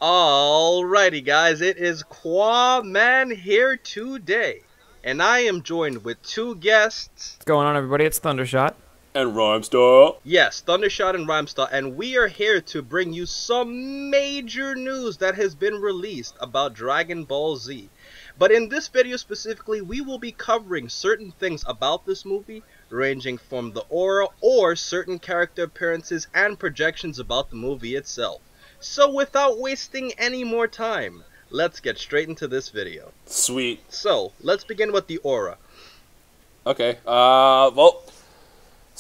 Alrighty guys, it is Quaman here today, and I am joined with two guests. What's going on, everybody? It's Thundershot. And Rhymestar. Yes, Thundershot and Rhymestar, and we are here to bring you some major news that has been released about Dragon Ball Z. But in this video specifically, we will be covering certain things about this movie, ranging from the aura or certain character appearances and projections about the movie itself. So without wasting any more time, let's get straight into this video. Sweet. So, let's begin with the aura. Okay, so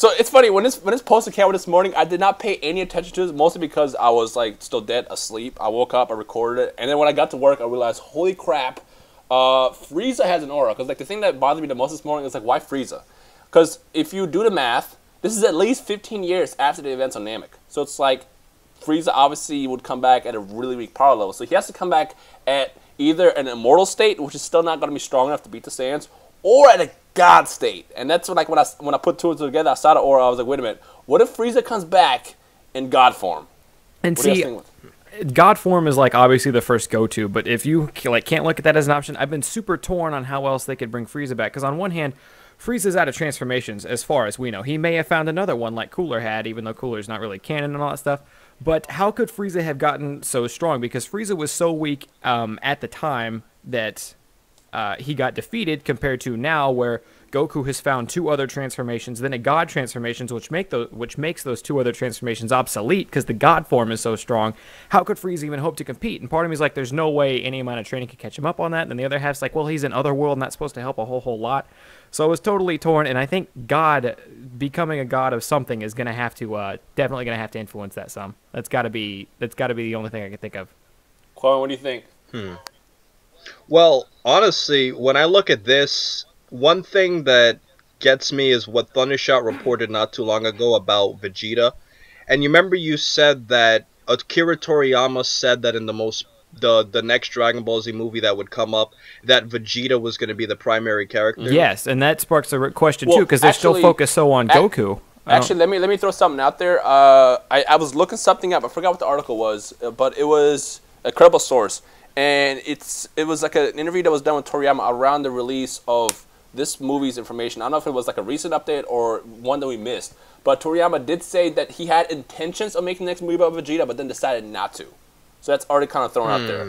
it's funny, when this poster came out this morning, I did not pay any attention to it, mostly because I was, like, still dead asleep. I woke up, I recorded it, and then when I got to work, I realized, holy crap, Frieza has an aura. Because, like, the thing that bothered me the most this morning is, like, why Frieza? Because if you do the math, this is at least 15 years after the events on Namek. So it's like, Frieza obviously would come back at a really weak power level. So he has to come back at either an immortal state, which is still not going to be strong enough to beat the Saiyans, or at a god state. And that's when, like, when I put two and two together, I saw the aura, I was like, wait a minute, what if Frieza comes back in god form? And see, god form is, like, obviously the first go-to, but if you, like, can't look at that as an option, I've been super torn on how else they could bring Frieza back. Because on one hand, Frieza's out of transformations as far as we know. He may have found another one like Cooler had, even though Cooler's not really canon and all that stuff. But how could Frieza have gotten so strong? Because Frieza was so weak at the time that he got defeated, compared to now where Goku has found two other transformations, then a God transformations, which makes those two other transformations obsolete because the God form is so strong. How could Frieza even hope to compete? And part of me is like, there's no way any amount of training could catch him up on that. And then the other half's like, well, he's in Otherworld and that's supposed to help a whole lot. So I was totally torn, and I think God, becoming a god of something, is gonna have to definitely gonna have to influence that some. That's gotta be the only thing I can think of. Quan, what do you think? Well, honestly, when I look at this, one thing that gets me is what Thundershot reported not too long ago about Vegeta. And you remember you said that Akira Toriyama said that in the next Dragon Ball Z movie that would come up, that Vegeta was going to be the primary character. Yes, and that sparks a question too, because they're still focused so on Goku. Actually, let me throw something out there. I was looking something up. I forgot what the article was, but it was a credible source, and it was like an interview that was done with Toriyama around the release of this movie's information. I don't know if it was like a recent update or one that we missed, but Toriyama did say that he had intentions of making the next movie about Vegeta, but then decided not to. So that's already kind of thrown out there.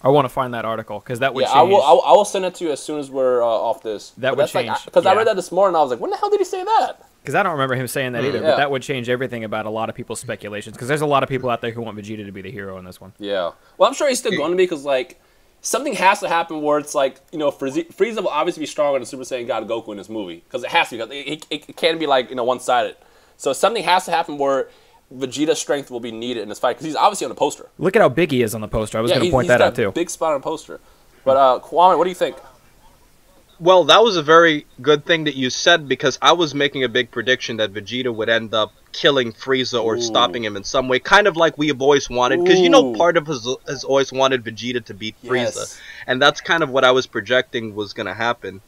I want to find that article, because that would change. I will send it to you as soon as we're off this. That would change. Because I read that this morning, and I was like, when the hell did he say that? Because I don't remember him saying that either, but that would change everything about a lot of people's speculations, because there's a lot of people out there who want Vegeta to be the hero in this one. Yeah. Well, I'm sure he's still going to be, because, like, something has to happen where it's like, you know, Frieza will obviously be stronger than Super Saiyan God Goku in this movie, because it has to be. It can't be, like, you know, one-sided. So something has to happen where Vegeta's strength will be needed in this fight, because he's obviously on the poster. Look at how big he is on the poster. I was going to point that out, too. He's got a big spot on the poster. But, Kwame, what do you think? Well, that was a very good thing that you said, because I was making a big prediction that Vegeta would end up killing Frieza or stopping him in some way, kind of like we have always wanted, because, you know, part of us has always wanted Vegeta to beat Frieza, and that's kind of what I was projecting was going to happen.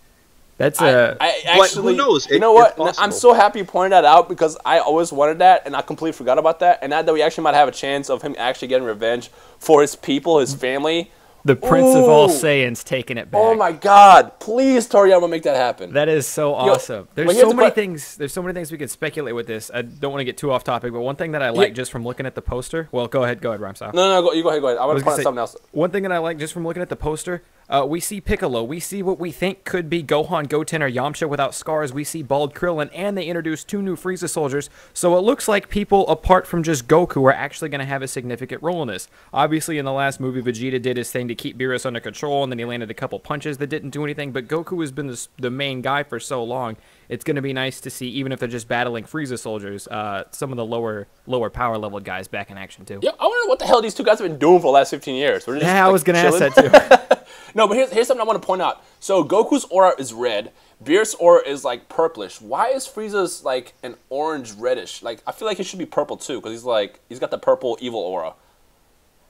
That's actually, who knows? You know what? I'm so happy you pointed that out, because I always wanted that, and I completely forgot about that. And now that we actually might have a chance of him actually getting revenge for his people, his family. The Prince of all Saiyans taking it back. Oh my God! Please, Toriyama, make that happen. That is so awesome. There's so many things. There's so many things we could speculate with this. I don't want to get too off topic, but one thing that I like just from looking at the poster. Well, go ahead, Rhymestar. No, you go ahead. I want to point out something else. One thing that I like just from looking at the poster, we see Piccolo. We see what we think could be Gohan, Goten, or Yamcha without scars. We see bald Krillin, and they introduced two new Frieza soldiers. So it looks like people apart from just Goku are actually going to have a significant role in this. Obviously, in the last movie, Vegeta did his thing to keep Beerus under control, and then he landed a couple punches that didn't do anything. But Goku has been the main guy for so long. It's going to be nice to see, even if they're just battling Frieza soldiers, some of the lower power level guys back in action too. Yeah, I wonder what the hell these two guys have been doing for the last 15 years. Just, I was going to ask that too. No, but here's something I want to point out. So Goku's aura is red. Beerus' aura is like purplish. Why is Frieza's like an orange reddish? Like, I feel like he should be purple too, because he's got the purple evil aura.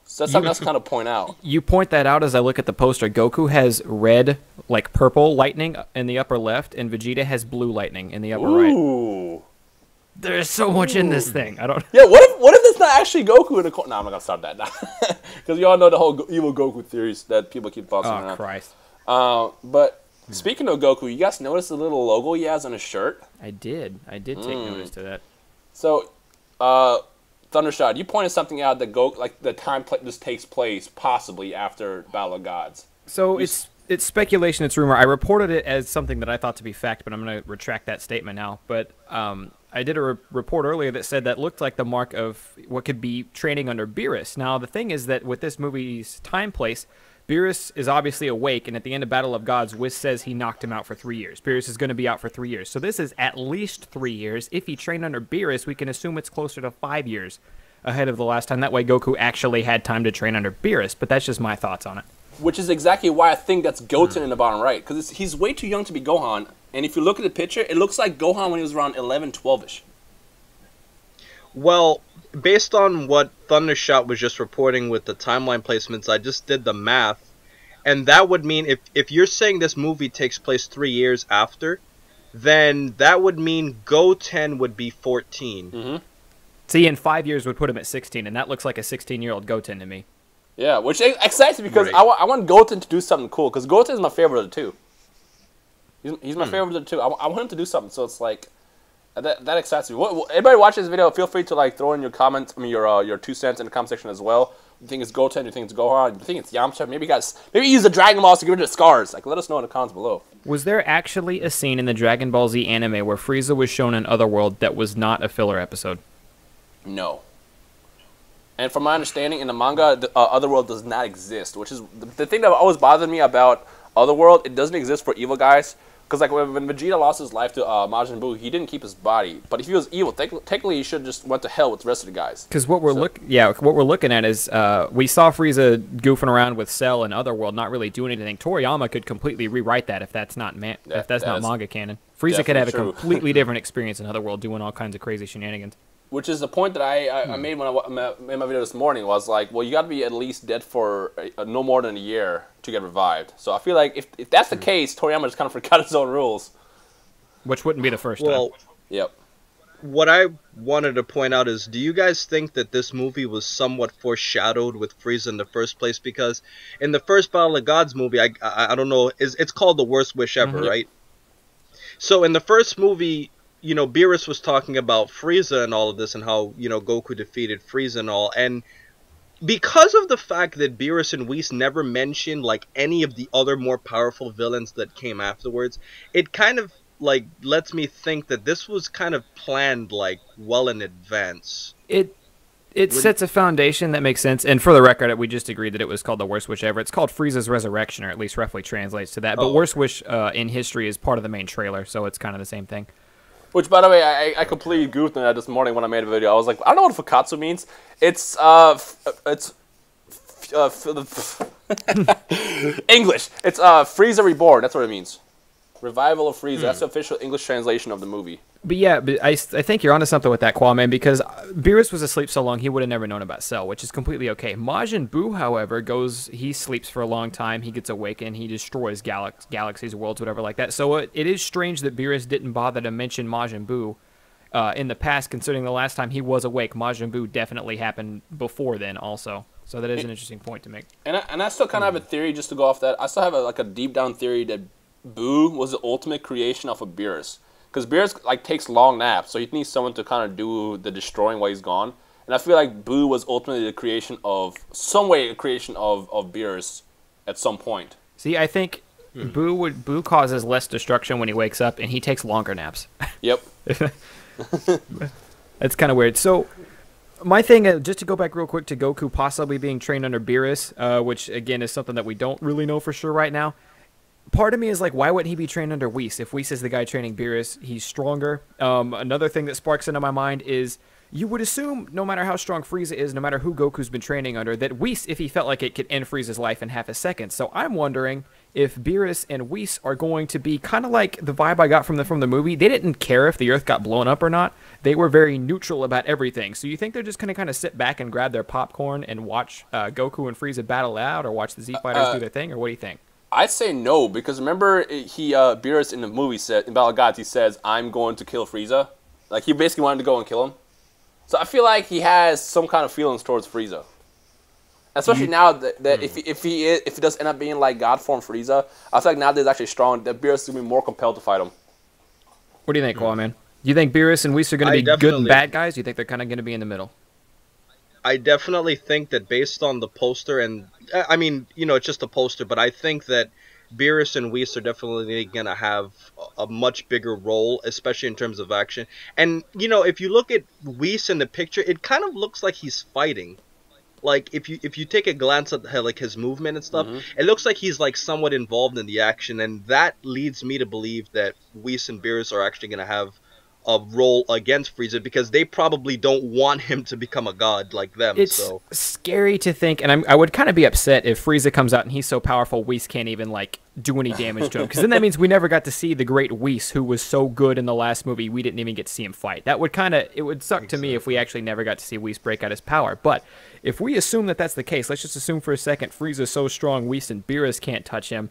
So that's something else to kind of point out. You point that out as I look at the poster. Goku has red, like purple lightning in the upper left, and Vegeta has blue lightning in the upper right. Ooh. There's so much in this thing. I don't. Yeah. What if that's not actually Goku in the corner? No, I'm not gonna start that now, because you all know the whole evil Goku theories that people keep tossing around. Oh Christ! But speaking of Goku, you guys notice the little logo he has on his shirt? I did take notice to that. So, Thundershot, you pointed something out that the time this takes place possibly after Battle of Gods. So it's speculation, it's rumor. I reported it as something that I thought to be fact, but I'm going to retract that statement now. But I did a report earlier that said that looked like the mark of what could be training under Beerus. Now, the thing is that with this movie's time place, Beerus is obviously awake, and at the end of Battle of Gods, Whis says he knocked him out for 3 years. Beerus is going to be out for 3 years. So this is at least 3 years. If he trained under Beerus, we can assume it's closer to 5 years ahead of the last time. That way Goku actually had time to train under Beerus, but that's just my thoughts on it. Which is exactly why I think that's Goten in the bottom right, because he's way too young to be Gohan, and if you look at the picture, it looks like Gohan when he was around 11, 12-ish. Well, based on what Thundershot was just reporting with the timeline placements, I just did the math. And that would mean if you're saying this movie takes place 3 years after, then that would mean Goten would be 14. Mm-hmm. See, in 5 years would put him at 16, and that looks like a 16-year-old Goten to me. Yeah, which excites me because right. I want Goten to do something cool, because Goten is my favorite of the two. He's my favorite of the two. I want him to do something, so it's like... That excites me. Anybody watching this video, feel free to like throw in your comments, your 2 cents in the comment section as well. You think it's Goten? You think it's Gohan? You think it's Yamcha? Maybe use the Dragon Balls to get rid of the scars. Like, let us know in the comments below. Was there actually a scene in the Dragon Ball Z anime where Frieza was shown in Otherworld that was not a filler episode? No. And from my understanding, in the manga, the Otherworld does not exist, which is the thing that always bothered me about Otherworld. It doesn't exist for evil guys. Because like when Vegeta lost his life to Majin Buu, he didn't keep his body. But if he was evil, technically he should have just went to hell with the rest of the guys. Because what we're looking at is we saw Frieza goofing around with Cell and Otherworld, not really doing anything. Toriyama could completely rewrite that if that's not not manga canon. Frieza could have a completely different experience in Otherworld, doing all kinds of crazy shenanigans. Which is the point that I made when I made my video this morning. Was like, well, you got to be at least dead for no more than a year to get revived. So I feel like if that's the case, Toriyama just kind of forgot his own rules. Which wouldn't be the first time. Yep. What I wanted to point out is, do you guys think that this movie was somewhat foreshadowed with Frieza in the first place? Because in the first Battle of Gods movie, I don't know, it's called The Worst Wish Ever, right? So in the first movie, you know, Beerus was talking about Frieza and all of this and how, you know, Goku defeated Frieza and all. And because of the fact that Beerus and Whis never mentioned, like, any of the other more powerful villains that came afterwards, it kind of, like, lets me think that this was kind of planned, like, well in advance. It sets a foundation that makes sense. And for the record, we just agreed that it was called The Worst Wish Ever. It's called Frieza's Resurrection, or at least roughly translates to that. But Worst Wish in history is part of the main trailer, so it's kind of the same thing. Which, by the way, I completely goofed on that this morning when I made a video. I was like, I don't know what Fakatsu means. It's English. It's Frieza Reborn. That's what it means. Revival of Frieza. That's the official English translation of the movie. But yeah, I think you're onto something with that, Kwame, because Beerus was asleep so long he would have never known about Cell, which is completely okay. Majin Buu, however, he sleeps for a long time, he gets awakened, he destroys galaxies, worlds, whatever like that. So it is strange that Beerus didn't bother to mention Majin Buu in the past, considering the last time he was awake, Majin Buu definitely happened before then also. So that is an interesting point to make. And I still kind of have a theory, just to go off that. I still have a deep down theory that Buu was the ultimate creation of a Beerus. Because Beerus like takes long naps, so he needs someone to kind of do the destroying while he's gone. And I feel like Buu was ultimately the creation of Beerus at some point. See, I think Buu causes less destruction when he wakes up, and he takes longer naps. Yep. That's kind of weird. So my thing, just to go back real quick to Goku possibly being trained under Beerus, which again is something that we don't really know for sure right now. Part of me is like, why wouldn't he be trained under Whis? If Whis is the guy training Beerus, he's stronger. Another thing that sparks into my mind is you would assume, no matter how strong Frieza is, no matter who Goku's been training under, that Whis, if he felt like it, could end Frieza's life in half a second. So I'm wondering if Beerus and Whis are going to be kind of like the vibe I got from the movie. They didn't care if the Earth got blown up or not. They were very neutral about everything. So you think they're just going to kind of sit back and grab their popcorn and watch Goku and Frieza battle out, or watch the Z Fighters do their thing, or what do you think? I'd say no, because remember Beerus in the movie said, in Battle of Gods, he says, I'm going to kill Frieza. Like, he basically wanted to go and kill him. So I feel like he has some kind of feelings towards Frieza. Especially now that if he does end up being like God form Frieza, I feel like now that he's actually strong, that Beerus is gonna be more compelled to fight him. What do you think, Kwame? Do you think Beerus and Whis are going to be good and bad guys? Do you think they're kind of going to be in the middle? I definitely think that based on the poster, and I mean, you know, it's just a poster, but I think that Beerus and Whis are definitely going to have a much bigger role, especially in terms of action. And, you know, if you look at Whis in the picture, it kind of looks like he's fighting. Like, if you take a glance at like his movement and stuff, it looks like he's like somewhat involved in the action, and that leads me to believe that Whis and Beerus are actually going to have a role against Frieza, because they probably don't want him to become a god like them. It's scary to think, and I would kind of be upset if Frieza comes out and he's so powerful Whis can't even like do any damage to him, because then that means we never got to see the great Whis, who was so good in the last movie. We didn't even get to see him fight. That would it would suck to me if we actually never got to see Whis break out his power. But if we assume that that's the case, let's just assume for a second Frieza's so strong Whis and Beerus can't touch him.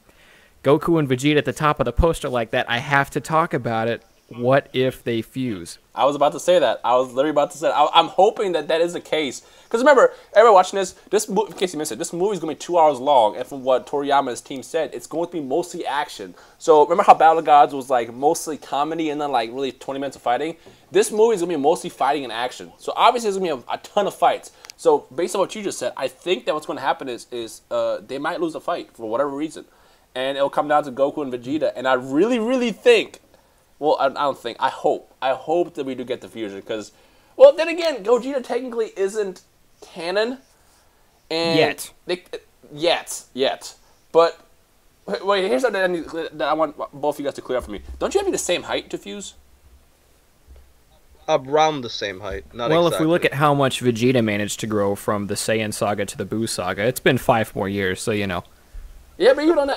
Goku and Vegeta at the top of the poster like that, I have to talk about it. What if they fuse? I was about to say that. I was literally about to say that. I'm hoping that that is the case. Because remember, everybody watching this in case you missed it, this movie is going to be 2 hours long. And from what Toriyama's team said, it's going to be mostly action. So remember how Battle of Gods was like mostly comedy and then like really 20 minutes of fighting? This movie is going to be mostly fighting and action. So obviously there's going to be a ton of fights. So based on what you just said, I think that what's going to happen is they might lose a fight for whatever reason. And it'll come down to Goku and Vegeta. And I really, really think... Well, I don't think. I hope that we do get the fusion, because, well, then again, Gogeta technically isn't canon. And yet. But wait, here's something that I want both of you guys to clear up for me. Don't you have to be the same height to fuse? Around the same height. Not well, exactly. If we look at how much Vegeta managed to grow from the Saiyan saga to the Buu saga, it's been 5 more years, so you know. Yeah, but even on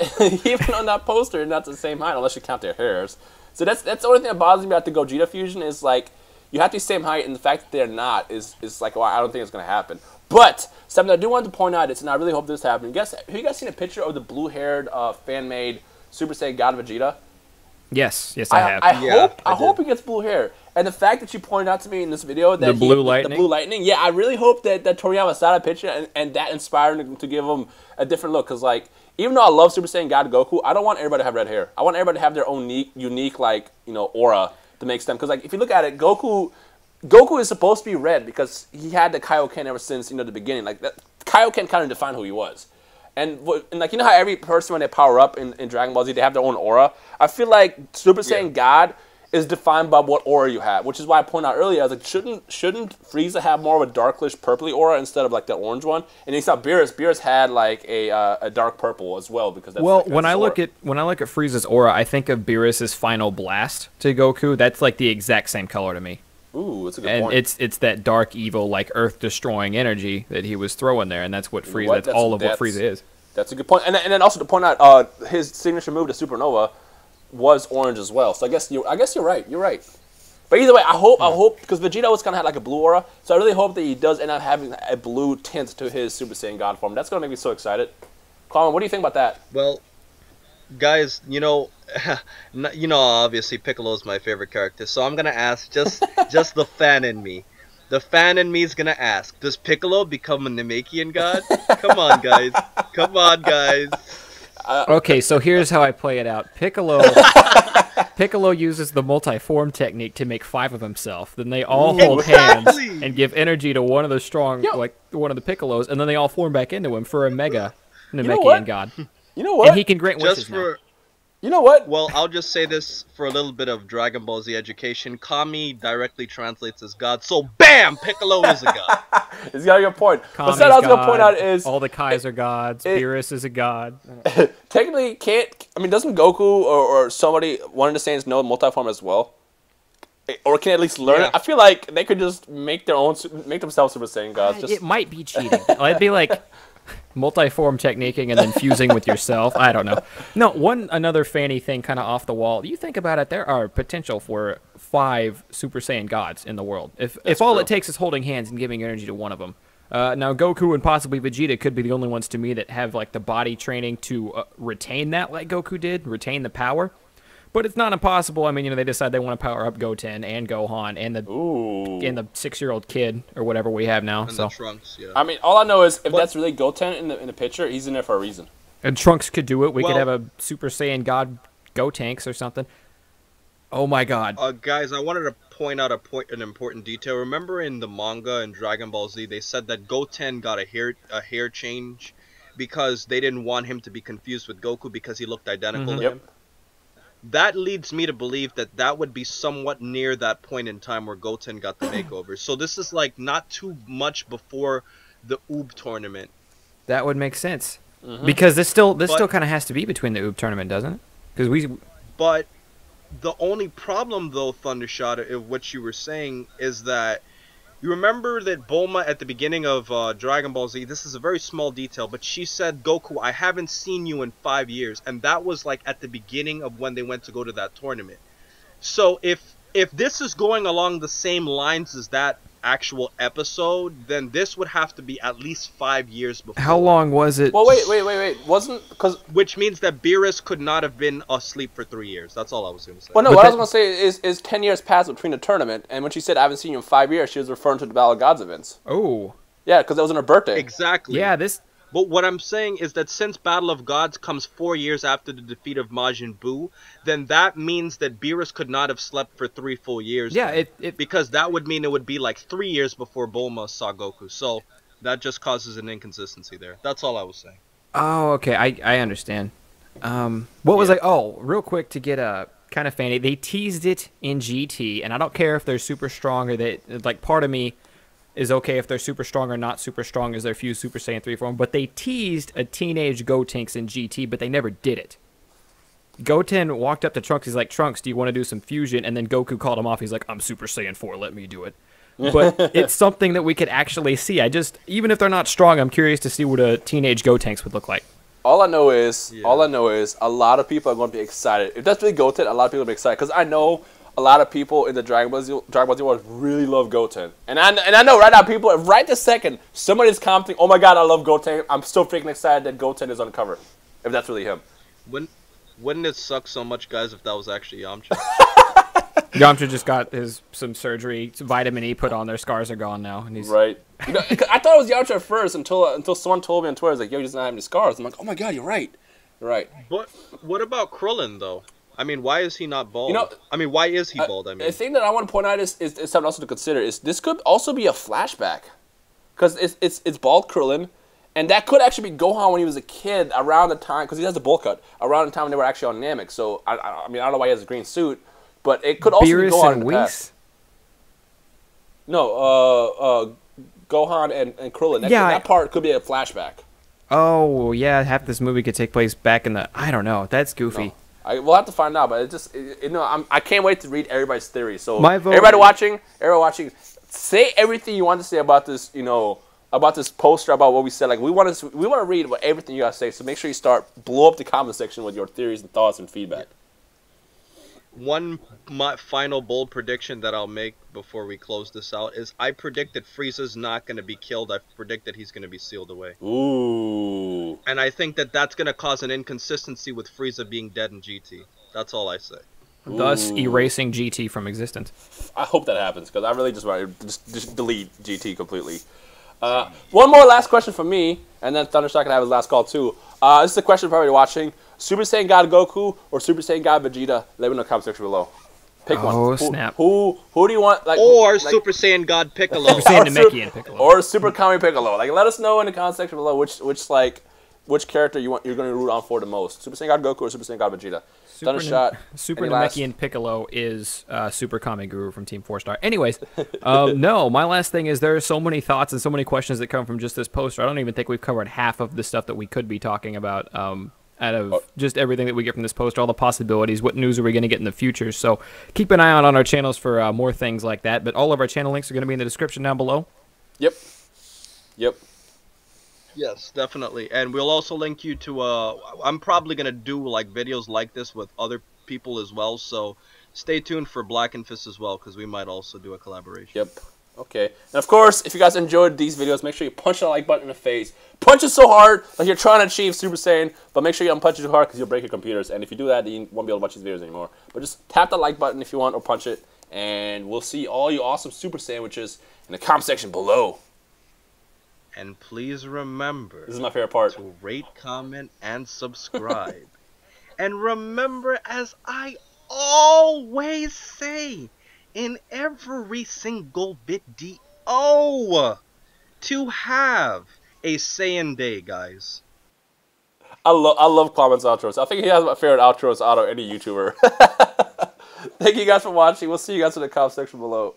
that poster, not the same height, unless you count their hairs. So that's the only thing that bothers me about the Gogeta fusion is, like, you have to be the same height, and the fact that they're not is like, well, I don't think it's going to happen. But something I do want to point out is, and I really hope this happens, have you guys seen a picture of the blue-haired, fan-made Super Saiyan God Vegeta? Yes, I have. I hope he gets blue hair. And the fact that you pointed out to me in this video that the blue lightning, yeah, I really hope that Toriyama saw that picture and that inspired him to give him a different look. Because, like, even though I love Super Saiyan God Goku, I don't want everybody to have red hair. I want everybody to have their own unique, like, you know, aura to make them. Because, like, if you look at it, Goku is supposed to be red because he had the Kaioken ever since, you know, the beginning. Like, that Kaioken kind of defined who he was. And like, you know how every person, when they power up in Dragon Ball Z, they have their own aura? I feel like Super Saiyan God is defined by what aura you have, which is why I pointed out earlier, I was like, shouldn't Frieza have more of a darklish purpley aura instead of like the orange one? And you saw Beerus had like a dark purple as well, because that's, well, like, when I look at Frieza's aura, I think of Beerus's final blast to Goku. That's like the exact same color to me. Ooh, that's a good point. And it's that dark, evil, like earth destroying energy that he was throwing there, and that's what Frieza. That's all of what Frieza is. That's a good point. And then also to point out, his signature move, the Supernova, was orange as well. So I guess you're right. You're right. But either way, I hope because Vegeta always kind of had like a blue aura, so I really hope that he does end up having a blue tint to his Super Saiyan God form. That's gonna make me so excited. Colin, what do you think about that? Well, guys, you know, obviously Piccolo's my favorite character, so I'm gonna ask just the fan in me. The fan in me is gonna ask: does Piccolo become a Namekian god? Come on, guys. Come on, guys. Okay, so here's how I play it out. Piccolo uses the multi-form technique to make 5 of himself. Then they all hold hands and give energy to one of the strong, like one of the Piccolos, and then they all form back into him for a mega Namekian god. You know what? And he can grant wishes now. You know what? Well, I'll just say this for a little bit of Dragon Ball Z education. Kami directly translates as God, so BAM! Piccolo is a god. He's got a good point. Kami's but what I was going to point out is... all the Kais are gods. Beerus is a god. Technically, doesn't Goku or somebody, one of the Saiyans, know multiform as well? Or can at least learn it? I feel like they could just make themselves Super Saiyan gods. It might be cheating. It'd be like... multi-form techniquing and then fusing with yourself. I don't know. No, another fanny thing kind of off the wall. You think about it, there are potential for 5 Super Saiyan gods in the world. If all it takes is holding hands and giving energy to one of them. Now, Goku and possibly Vegeta could be the only ones to me that have like the body training to retain that like Goku did, retain the power. But it's not impossible. I mean, they decide they want to power up Goten and Gohan and the Ooh. 6-year-old kid or whatever we have now. And So the Trunks, yeah. I mean, all I know is if that's really Goten in the picture, he's in there for a reason. and Trunks could do it. We could Well- have a Super Saiyan God Gotenks or something. Oh my God. Guys, I wanted to point out an important detail. Remember in the manga and Dragon Ball Z, they said that Goten got a hair change because they didn't want him to be confused with Goku because he looked identical to Yep. him. That leads me to believe that that would be somewhat near that point in time where Goten got the makeover. So this is like not too much before the Oob tournament. That would make sense. Because this still kind of has to be between the Oob tournament, doesn't it? Because But the only problem, though, Thundershot, of what you were saying, is that you remember that Bulma at the beginning of Dragon Ball Z, this is a very small detail, but she said, Goku, I haven't seen you in 5 years. And that was like at the beginning of when they went to go to that tournament. So if this is going along the same lines as that actual episode, then this would have to be at least 5 years before. how long was it? Well, wait. Wasn't because Which means that Beerus could not have been asleep for 3 years. That's all I was going to say. well, no. But What I that- was gonna say is 10 years passed between the tournament, and when she said I haven't seen you in 5 years, she was referring to the Battle of Gods events. Oh. Yeah, because that was on her birthday. Exactly. Yeah, this... But what I'm saying is that since Battle of Gods comes 4 years after the defeat of Majin Buu, then that means that Beerus could not have slept for 3 full years. Yeah, then. it Because that would mean it would be like 3 years before Bulma saw Goku. So that just causes an inconsistency there. That's all I was saying. Oh, okay. I understand. What was Yeah. like? Oh, real quick to get a kind of fanny. They teased it in GT, and I don't care if they're super strong or they like. Part of me is okay if they're super strong or not super strong as their fused Super Saiyan 3 form. But they teased a teenage Gotenks in GT, but they never did it. Goten walked up to Trunks. He's like, Trunks, do you want to do some fusion? And then Goku called him off. He's like, I'm Super Saiyan 4. Let me do it. But it's something that we could actually see. Even if they're not strong, I'm curious to see what a teenage Gotenks would look like. All I know is a lot of people are going to be excited. If that's really Goten, a lot of people will be excited because I know a lot of people in the Dragon Ball Z world really love Goten, and I know right now people right this second somebody's commenting, "Oh my God, I love Goten! I'm so freaking excited that Goten is on the cover." If that's really him, Wouldn't it suck so much, guys, if that was actually Yamcha? Yamcha just got some surgery, some vitamin E put on. Their scars are gone now, and he's right? You know, I thought it was Yamcha at first until someone told me on Twitter, like, "Yo, he doesn't have any scars." I'm like, "Oh my God, you're right, you're right." But what about Krillin, though? I mean, why is he not bald? You know, I mean, why is he bald? I mean, the thing that I want to point out is something else to consider is this could also be a flashback, because it's bald Krillin, and that could actually be Gohan when he was a kid around the time, because he has a bowl cut around the time when they were actually on Namek. So I mean I don't know why he has a green suit, but it could also be Beerus Gohan and in the Whis. past. No, Gohan and Krillin. That part could be a flashback. Oh yeah, half this movie could take place back in the. I don't know. That's goofy. No. We'll have to find out, but I can't wait to read everybody's theories. So My vote everybody watching, say everything you want to say about this, about this poster, about what we said. Like we want to read about everything you guys say. So make sure you blow up the comment section with your theories and thoughts and feedback. My final bold prediction that I'll make before we close this out is I predict that Frieza's not going to be killed. I predict that he's going to be sealed away. Ooh. And I think that that's going to cause an inconsistency with Frieza being dead in GT. That's all I say. Thus erasing GT from existence. I hope that happens because I really just want to just delete GT completely. One more last question from me, and then Thunderstock can have his last call too. This is a question for everybody watching. Super Saiyan God Goku or Super Saiyan God Vegeta? Let me know in the comment section below. Pick one. Oh, snap. Who do you want? Or Super Saiyan God Piccolo. Super Saiyan Namekian Piccolo. Or Super Kami Piccolo. Let us know in the comment section below which character you're going to root on for the most. Super Saiyan God Goku or Super Saiyan God Vegeta? Thundershot. Super Namekian Piccolo is Super Kami Guru from Team 4-Star. Anyways, no, my last thing is there are so many thoughts and so many questions that come from just this poster. I don't even think we've covered half of the stuff that we could be talking about out of just everything that we get from this poster, all the possibilities, what news are we going to get in the future. So keep an eye out on our channels for more things like that. But all of our channel links are going to be in the description down below. Yep. Yes, definitely. And we'll also link you to I'm probably going to do videos like this with other people as well, so stay tuned for Black and Fist as well, because we might also do a collaboration. Yep. Okay. And of course, if you guys enjoyed these videos, make sure you punch that like button in the face. Punch it so hard like you're trying to achieve Super Saiyan, but make sure you don't punch it too hard because you'll break your computers. And if you do that, then you won't be able to watch these videos anymore. But just tap the like button if you want or punch it. And we'll see all you awesome Super Sandwiches in the comment section below. And please remember, This is my favorite part. to rate, comment, and subscribe. And remember, as I always say in every single video, to have a Saiyan day, guys. I love comments outros. I think he has my favorite outros out of any YouTuber. Thank you guys for watching. We'll see you guys in the comment section below.